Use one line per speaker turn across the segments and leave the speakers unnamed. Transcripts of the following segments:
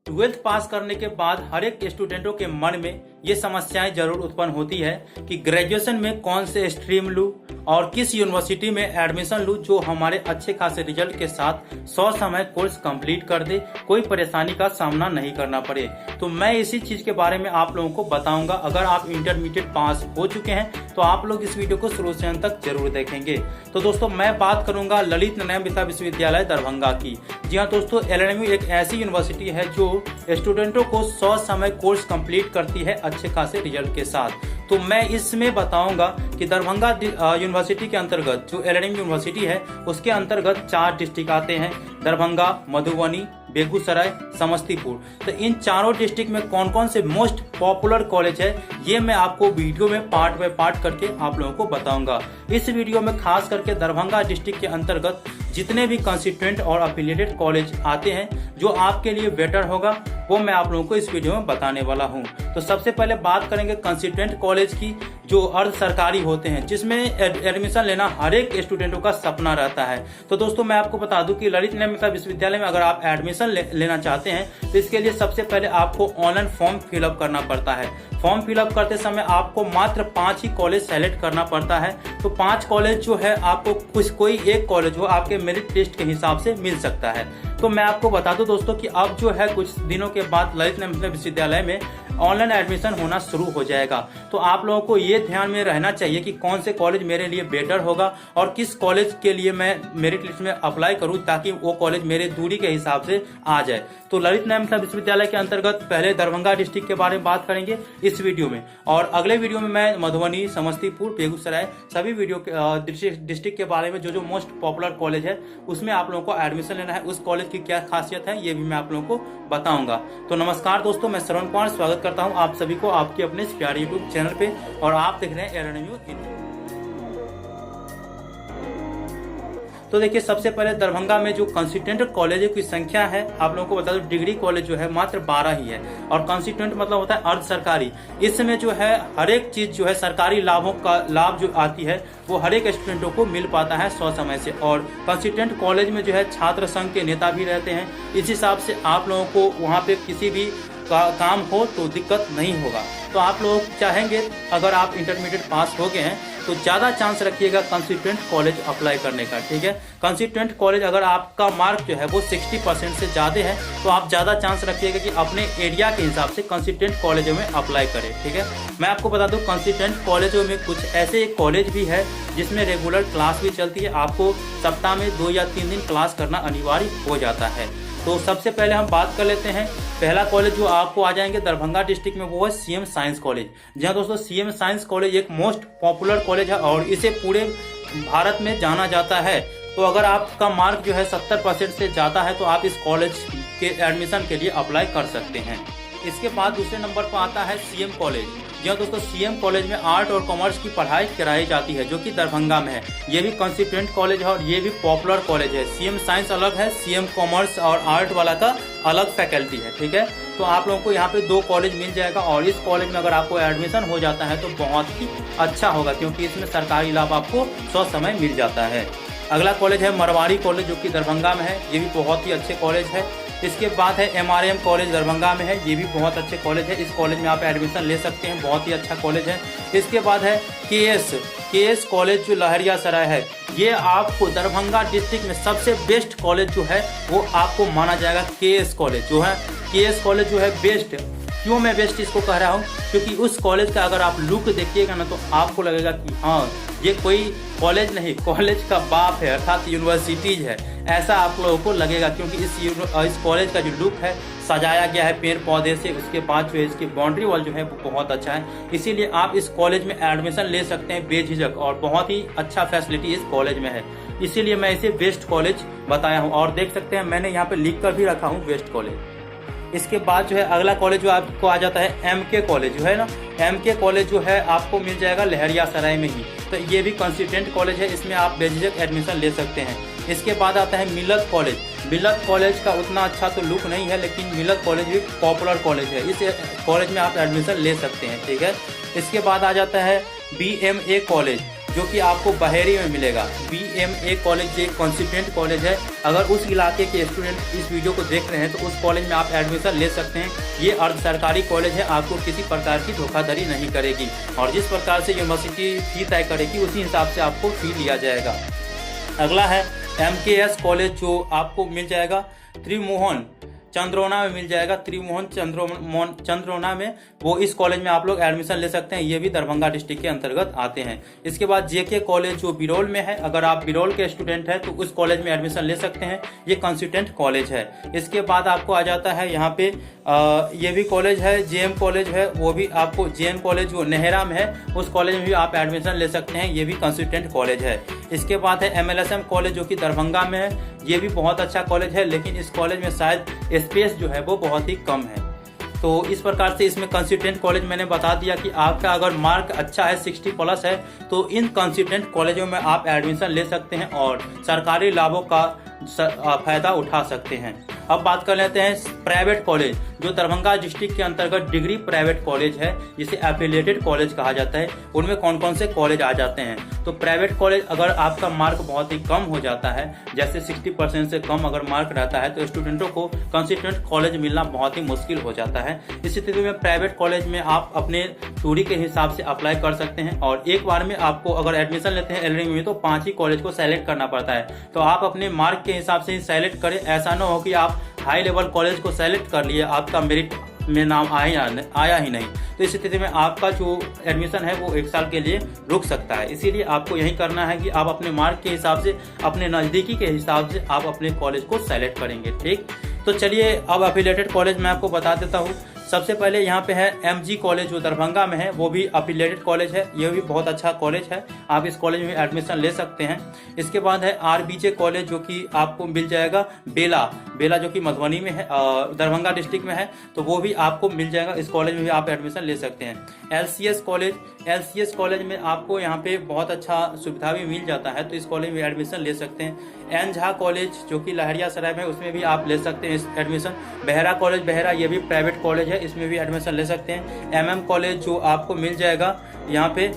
Twelfth pass करने के बाद हर एक स्टूडेंटों के मन में ये समस्याएं जरूर उत्पन्न होती है कि ग्रेजुएशन में कौन से स्ट्रीम लूं और किस यूनिवर्सिटी में एडमिशन लूं जो हमारे अच्छे खासे रिजल्ट के साथ 100 समय कोर्स कंप्लीट कर दे, कोई परेशानी का सामना नहीं करना पड़े। तो मैं इसी चीज के बारे में आप लोगों को बताऊंगा। अगर आप इंटरमीडिएट पास हो चुके हैं तो आप लोग इस वीडियो को शुरू से अंत तक जरूर देखेंगे। तो दोस्तों मैं बात करूंगा ललित नारायण विश्वविद्यालय दरभंगा की। जी हाँ दोस्तों, LNMU एक ऐसी यूनिवर्सिटी है जो स्टूडेंटों को 100 समय कोर्स कंप्लीट करती है अच्छे खासे रिजल्ट के साथ। तो मैं इसमें बताऊंगा कि दरभंगा यूनिवर्सिटी के अंतर्गत जो LNMU यूनिवर्सिटी है उसके अंतर्गत 4 डिस्ट्रिक्ट आते हैं, दरभंगा, मधुबनी, बेगूसराय, समस्तीपुर। तो इन चारों डिस्ट्रिक्ट में कौन कौन से मोस्ट पॉपुलर कॉलेज है ये मैं आपको वीडियो में पार्ट बाय पार्ट करके आप लोगों को बताऊंगा। इस वीडियो में खास करके दरभंगा डिस्ट्रिक्ट के अंतर्गत जितने भी कंस्टिट्यूएंट और अफिलिएटेड कॉलेज आते हैं जो आपके लिए बेटर होगा वो मैं आप लोगों को इस वीडियो में बताने वाला हूं। तो सबसे पहले बात करेंगे कंस्टिट्यूएंट कॉलेज की जो अर्ध सरकारी होते हैं, जिसमें एडमिशन लेना हर एक स्टूडेंटों का सपना रहता है। तो दोस्तों मैं आपको बता दूं कि ललित नारायण विश्वविद्यालय में अगर आप एडमिशन लेना चाहते हैं तो इसके लिए सबसे पहले आपको ऑनलाइन फॉर्म फिलअप करना पड़ता है। फॉर्म फिलअप करते समय आपको मात्र 5 ही कॉलेज सेलेक्ट करना पड़ता है। तो 5 कॉलेज जो है आपको कोई एक कॉलेज हो आपके मेरिट लिस्ट के हिसाब से मिल सकता है। तो मैं आपको बता दूं दोस्तों कि अब जो है कुछ दिनों के बाद ललित नारायण विश्वविद्यालय में ऑनलाइन एडमिशन होना शुरू हो जाएगा। तो आप लोगों को ये ध्यान में रहना चाहिए कि कौन से कॉलेज मेरे लिए बेटर होगा और किस कॉलेज के लिए मैं मेरिट लिस्ट में अप्लाई करूं ताकि वो कॉलेज मेरे दूरी के हिसाब से आ जाए। तो ललित नारायण विश्वविद्यालय के अंतर्गत पहले दरभंगा डिस्ट्रिक्ट के बारे में बात करेंगे इस वीडियो में, और अगले वीडियो में मैं मधुबनी, समस्तीपुर, बेगूसराय सभी वीडियो डिस्ट्रिक्ट के बारे में जो मोस्ट पॉपुलर कॉलेज है उसमें आप लोगों को एडमिशन लेना है, उस कॉलेज की क्या खासियत है ये भी मैं आप लोगों को बताऊंगा। तो नमस्कार दोस्तों, मैं श्रवण कुमार स्वागत करता हूं आप सभी को आपके अपने इस प्यारे यूट्यूब चैनल पे, और आप देख रहे हैं LNMU इंडिया। तो देखिए सबसे पहले दरभंगा में जो कंस्टिट्यूएंट कॉलेजों की संख्या है आप लोगों को बता दूं, डिग्री कॉलेज जो है मात्र 12 ही है, और कंस्टिट्यूएंट मतलब होता है अर्ध सरकारी। इसमें जो है हर एक चीज जो है सरकारी लाभों का लाभ जो आती है वो हर एक स्टूडेंटों को मिल पाता है 100 समय से। और कंस्टिट्यूएंट कॉलेज में जो है छात्र संघ के नेता भी रहते हैं, इस हिसाब से आप लोगों को वहाँ पे किसी भी काम हो तो दिक्कत नहीं होगा। तो आप लोग चाहेंगे अगर आप इंटरमीडिएट पास हो गए हैं तो ज्यादा चांस रखिएगा कंस्टिट्यूएंट कॉलेज अप्लाई करने का, ठीक है। कंस्टिट्यूएंट कॉलेज अगर आपका मार्क जो है वो 60% से ज्यादा है तो आप ज्यादा चांस रखिएगा कि अपने एरिया के हिसाब से कंस्टिट्यूएंट कॉलेजों में अप्लाई करें, ठीक है। मैं आपको बता दूं कंस्टिट्यूएंट कॉलेजों में कुछ ऐसे कॉलेज भी है जिसमें रेगुलर क्लास भी चलती है, आपको सप्ताह में 2 या 3 दिन क्लास करना अनिवार्य हो जाता है। तो सबसे पहले हम बात कर लेते हैं पहला कॉलेज जो आपको आ जाएंगे दरभंगा डिस्ट्रिक्ट में, वो है CM साइंस कॉलेज। जहाँ दोस्तों CM साइंस कॉलेज एक मोस्ट पॉपुलर कॉलेज है और इसे पूरे भारत में जाना जाता है। तो अगर आपका मार्क जो है 70% से ज्यादा है तो आप इस कॉलेज के एडमिशन के लिए अप्लाई कर सकते हैं। इसके बाद दूसरे नंबर पर आता है CM कॉलेज। जी हाँ दोस्तों, CM कॉलेज में आर्ट और कॉमर्स की पढ़ाई कराई जाती है जो कि दरभंगा में है। ये भी कंस्टिट्यूएंट कॉलेज है और ये भी पॉपुलर कॉलेज है। CM साइंस अलग है, CM कॉमर्स और आर्ट वाला का अलग फैकल्टी है, ठीक है। तो आप लोगों को यहाँ पे 2 कॉलेज मिल जाएगा, और इस कॉलेज में अगर आपको एडमिशन हो जाता है तो बहुत ही अच्छा होगा क्योंकि इसमें सरकारी लाभ आपको 100 समय मिल जाता है। अगला कॉलेज है मरवाड़ी कॉलेज जो कि दरभंगा में है, ये भी बहुत ही अच्छे कॉलेज है। इसके बाद है MRM कॉलेज दरभंगा में है, ये भी बहुत अच्छे कॉलेज है, इस कॉलेज में आप एडमिशन ले सकते हैं, बहुत ही अच्छा कॉलेज है। इसके बाद है KS कॉलेज जो लहरियासराय है, ये आपको दरभंगा डिस्ट्रिक्ट में सबसे बेस्ट कॉलेज जो है वो आपको माना जाएगा। KS कॉलेज जो है, KS कॉलेज जो है बेस्ट। क्यों मैं बेस्ट इसको कह रहा हूँ, क्योंकि उस कॉलेज का अगर आप लुक देखिएगा ना तो आपको लगेगा कि हाँ ये कोई कॉलेज नहीं, कॉलेज का बाप है, अर्थात यूनिवर्सिटीज है, ऐसा आप लोगों को लगेगा। क्योंकि इस कॉलेज का जो लुक है सजाया गया है पेड़ पौधे से, उसके बाद जो है इसकी बाउंड्री वॉल जो है वो बहुत अच्छा है, इसीलिए आप इस कॉलेज में एडमिशन ले सकते हैं बेझिझक, और बहुत ही अच्छा फैसिलिटी इस कॉलेज में है, इसीलिए मैं इसे बेस्ट कॉलेज बताया हूँ। और देख सकते हैं मैंने यहाँ पे लिख कर भी रखा हूँ बेस्ट कॉलेज। इसके बाद जो है अगला कॉलेज जो आपको आ जाता है MK कॉलेज जो है ना, MK कॉलेज जो है आपको मिल जाएगा लहरियासराय में ही। तो ये भी कंस्टिट्यूएंट कॉलेज है, इसमें आप बेझिझक एडमिशन ले सकते हैं। इसके बाद आता है मिलत कॉलेज। मिलत कॉलेज का उतना अच्छा तो लुक नहीं है, लेकिन मिलत कॉलेज भी पॉपुलर कॉलेज है, इस कॉलेज में आप एडमिशन ले सकते हैं, ठीक है। इसके बाद आ जाता है BMA कॉलेज जो कि आपको बहेरी में मिलेगा। BMA कॉलेज एक कॉन्स्टिट्यूएंट कॉलेज है। अगर उस इलाके के स्टूडेंट इस वीडियो को देख रहे हैं तो उस कॉलेज में आप एडमिशन ले सकते हैं। ये अर्ध सरकारी कॉलेज है, आपको किसी प्रकार की धोखाधड़ी नहीं करेगी और जिस प्रकार से यूनिवर्सिटी फी तय करेगी उसी हिसाब से आपको फी लिया जाएगा। अगला है MKS कॉलेज, जो आपको मिल जाएगा त्रिमोहन चंद्रोना में मिल जाएगा। त्रिमोहन चंद्रोना में वो इस कॉलेज में आप लोग एडमिशन ले सकते हैं। ये भी दरभंगा डिस्ट्रिक्ट के अंतर्गत आते हैं। इसके बाद JK कॉलेज जो बिरौल में है, अगर आप बिरौल के स्टूडेंट हैं तो उस कॉलेज में एडमिशन ले सकते हैं। ये कंस्टिट्यूएंट कॉलेज है। इसके बाद आपको आ जाता है यहाँ पे ये भी कॉलेज है, JM कॉलेज है, वो भी आपको JN कॉलेज जो नेहरा में है उस कॉलेज में भी आप एडमिशन ले सकते हैं। ये भी कंस्टिट्यूएंट कॉलेज है। इसके बाद है MLSM कॉलेज जो कि दरभंगा में है। ये भी बहुत अच्छा कॉलेज है, लेकिन इस कॉलेज में शायद स्पेस जो है वो बहुत ही कम है। तो इस प्रकार से इसमें कंस्टिट्यूएंट कॉलेज मैंने बता दिया कि आपका अगर मार्क अच्छा है 60+ है तो इन कंस्टिट्यूएंट कॉलेजों में आप एडमिशन ले सकते हैं और सरकारी लाभों का फायदा उठा सकते हैं। अब बात कर लेते हैं प्राइवेट कॉलेज, जो दरभंगा डिस्ट्रिक्ट के अंतर्गत डिग्री प्राइवेट कॉलेज है, जिसे एफिलिएटेड कॉलेज कहा जाता है। उनमें कौन कौन से कॉलेज आ जाते हैं? तो प्राइवेट कॉलेज, अगर आपका मार्क बहुत ही कम हो जाता है, जैसे 60% से कम अगर मार्क रहता है, तो स्टूडेंटों को कंस्टिट्यूएंट कॉलेज मिलना बहुत ही मुश्किल हो जाता है। इस स्थिति में प्राइवेट कॉलेज में आप अपने दूरी के हिसाब से अप्लाई कर सकते हैं और एक बार में आपको अगर एडमिशन लेते हैं एलडी में तो 5 ही कॉलेज को सेलेक्ट करना पड़ता है। तो आप अपने मार्क के हिसाब से ही सेलेक्ट करें। ऐसा ना हो कि आप हाई लेवल कॉलेज को सेलेक्ट कर लिए, आपका मेरिट में नाम आया ही नहीं, तो इस स्थिति में आपका जो एडमिशन है वो 1 साल के लिए रुक सकता है। इसीलिए आपको यही करना है कि आप अपने मार्क के हिसाब से, अपने नज़दीकी के हिसाब से आप अपने कॉलेज को सेलेक्ट करेंगे। ठीक, तो चलिए अब एफिलिएटेड कॉलेज मैं आपको बता देता हूँ। सबसे पहले यहाँ पे है MG कॉलेज जो दरभंगा में है, वो भी एफिलिएटेड कॉलेज है। ये भी बहुत अच्छा कॉलेज है, आप इस कॉलेज में एडमिशन ले सकते हैं। इसके बाद है RBJ कॉलेज जो कि आपको मिल जाएगा बेला जो कि मधुबनी में है, दरभंगा डिस्ट्रिक्ट में है, तो वो भी आपको मिल जाएगा। इस कॉलेज में भी आप एडमिशन ले सकते हैं। LCS कॉलेज में आपको यहाँ पे बहुत अच्छा सुविधा भी मिल जाता है, तो इस कॉलेज में एडमिशन ले सकते हैं। एन झा कॉलेज जो कि लहरियासराय में, उसमें भी आप ले सकते हैं एडमिशन। बहेरा कॉलेज बहेरा, ये भी प्राइवेट कॉलेज है, इसमें भी एडमिशन ले सकते हैं। MM कॉलेज जो आपको मिल जाएगा यहाँ पे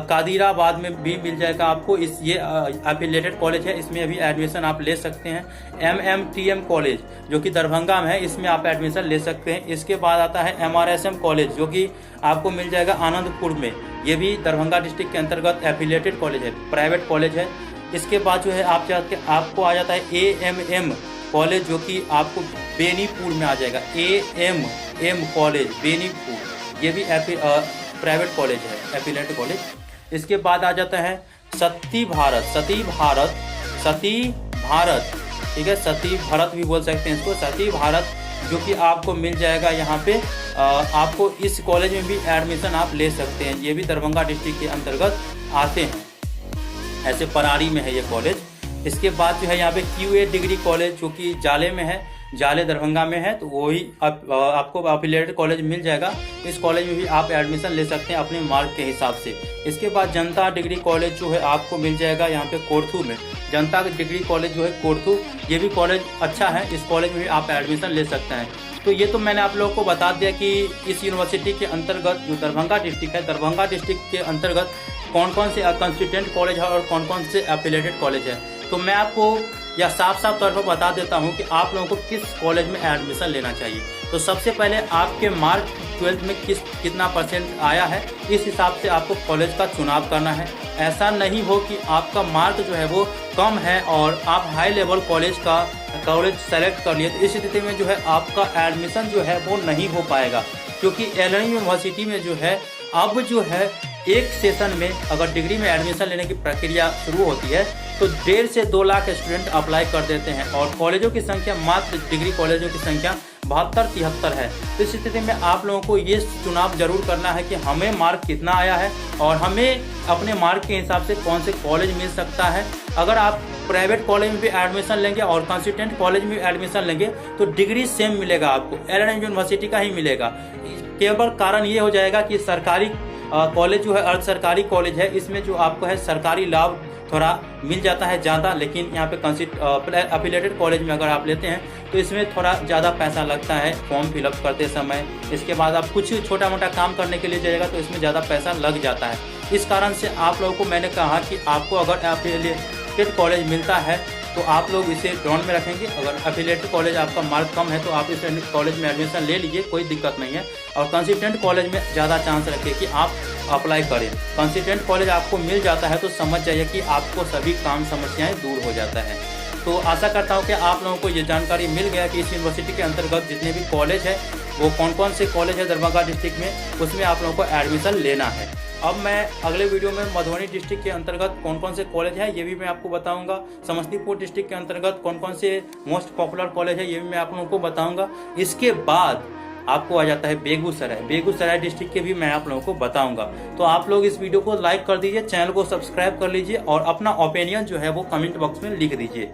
कादिराबाद में भी मिल जाएगा आपको। ये एफिलिएटेड कॉलेज है, इसमें अभी एडमिशन आप ले सकते हैं। MMTM कॉलेज जो कि दरभंगा में है, इसमें आप एडमिशन ले सकते हैं। इसके बाद आता है MRSM कॉलेज जो कि आपको मिल जाएगा आनंदपुर में। ये भी दरभंगा डिस्ट्रिक्ट के अंतर्गत एफिलिएटेड कॉलेज है, प्राइवेट कॉलेज है। इसके बाद जो है आपको आ जाता है AMM कॉलेज जो कि आपको बेनीपुर में आ जाएगा। AMM कॉलेज बेनीपुर, ये भी प्राइवेट कॉलेज है, एफिलिएटेड कॉलेज। इसके बाद आ जाता है सती भारत, ठीक है, सती भारत भी बोल सकते हैं इसको, सती भारत जो कि आपको मिल जाएगा यहाँ पे। आपको इस कॉलेज में भी एडमिशन आप ले सकते हैं। ये भी दरभंगा डिस्ट्रिक्ट के अंतर्गत आते हैं, ऐसे परारी में है ये कॉलेज। इसके बाद जो है यहाँ पे QA डिग्री कॉलेज जो कि जाले में है, जाले दरभंगा में है, तो वही आपको एफिलिएटेड कॉलेज मिल जाएगा। इस कॉलेज में भी आप एडमिशन ले सकते हैं अपने मार्क के हिसाब से। इसके बाद जनता डिग्री कॉलेज जो है आपको मिल जाएगा यहाँ पे कोरथू में। जनता डिग्री कॉलेज जो है कोरथू, ये भी कॉलेज अच्छा है, इस कॉलेज में भी आप एडमिशन ले सकते हैं। तो ये तो मैंने आप लोगों को बता दिया कि इस यूनिवर्सिटी के अंतर्गत जो दरभंगा डिस्ट्रिक्ट है, दरभंगा डिस्ट्रिक्ट के अंतर्गत कौन कौन से कंस्टिट्यूएंट कॉलेज है और कौन कौन से एफिलिएटेड कॉलेज है। तो मैं आपको या साफ तौर पर बता देता हूं कि आप लोगों को किस कॉलेज में एडमिशन लेना चाहिए। तो सबसे पहले आपके मार्क 12th में कितना % आया है, इस हिसाब से आपको कॉलेज का चुनाव करना है। ऐसा नहीं हो कि आपका मार्क जो है वो कम है और आप हाई लेवल कॉलेज सेलेक्ट कर लिए, तो इस स्थिति में जो है आपका एडमिशन जो है वो नहीं हो पाएगा। क्योंकि एलएन यूनिवर्सिटी में जो है अब जो है एक सेशन में अगर डिग्री में एडमिशन लेने की प्रक्रिया शुरू होती है तो 1.5 से 2 लाख स्टूडेंट अप्लाई कर देते हैं और कॉलेजों की संख्या, मात्र डिग्री कॉलेजों की संख्या 72-73 है। तो इस स्थिति में आप लोगों को ये चुनाव जरूर करना है कि हमें मार्क कितना आया है और हमें अपने मार्क के हिसाब से कौन से कॉलेज मिल सकता है। अगर आप प्राइवेट कॉलेज में भी एडमिशन लेंगे और कंस्टिट्यूएंट कॉलेज में एडमिशन लेंगे तो डिग्री सेम मिलेगा आपको, एलएन यूनिवर्सिटी का ही मिलेगा। केवल कारण ये हो जाएगा कि सरकारी कॉलेज जो है अर्ध सरकारी कॉलेज है, इसमें जो आपको है सरकारी लाभ थोड़ा मिल जाता है ज़्यादा, लेकिन यहाँ पे एफिलिएटेड कॉलेज में अगर आप लेते हैं तो इसमें थोड़ा ज़्यादा पैसा लगता है फॉर्म फिलअप करते समय। इसके बाद आप कुछ छोटा मोटा काम करने के लिए जाइएगा तो इसमें ज़्यादा पैसा लग जाता है। इस कारण से आप लोगों को मैंने कहा कि आपको अगर एफिलिएटेड कॉलेज मिलता है तो आप लोग इसे डाउन में रखेंगे। अगर एफिलिएटेड कॉलेज आपका मार्क कम है तो आप इस कॉलेज में एडमिशन ले लीजिए, कोई दिक्कत नहीं है। और कंसिस्टेंट कॉलेज में ज़्यादा चांस रखिए कि आप अप्लाई करें। कंसिस्टेंट कॉलेज आपको मिल जाता है तो समझ जाइए कि आपको सभी काम समस्याएं दूर हो जाता है। तो आशा करता हूं कि आप लोगों को ये जानकारी मिल गया कि इस यूनिवर्सिटी के अंतर्गत जितने भी कॉलेज है वो कौन कौन से कॉलेज है दरभंगा डिस्ट्रिक्ट में, उसमें आप लोगों को एडमिशन लेना है। अब मैं अगले वीडियो में मधुबनी डिस्ट्रिक्ट के अंतर्गत कौन कौन से कॉलेज है ये भी मैं आपको बताऊंगा। समस्तीपुर डिस्ट्रिक्ट के अंतर्गत कौन कौन से मोस्ट पॉपुलर कॉलेज है ये भी मैं आप लोगों को बताऊंगा। इसके बाद आपको आ जाता है बेगूसराय डिस्ट्रिक्ट के भी मैं आप लोगों को बताऊंगा। तो आप लोग इस वीडियो को लाइक कर दीजिए, चैनल को सब्सक्राइब कर लीजिए और अपना ओपिनियन जो है वो कमेंट बॉक्स में लिख दीजिए।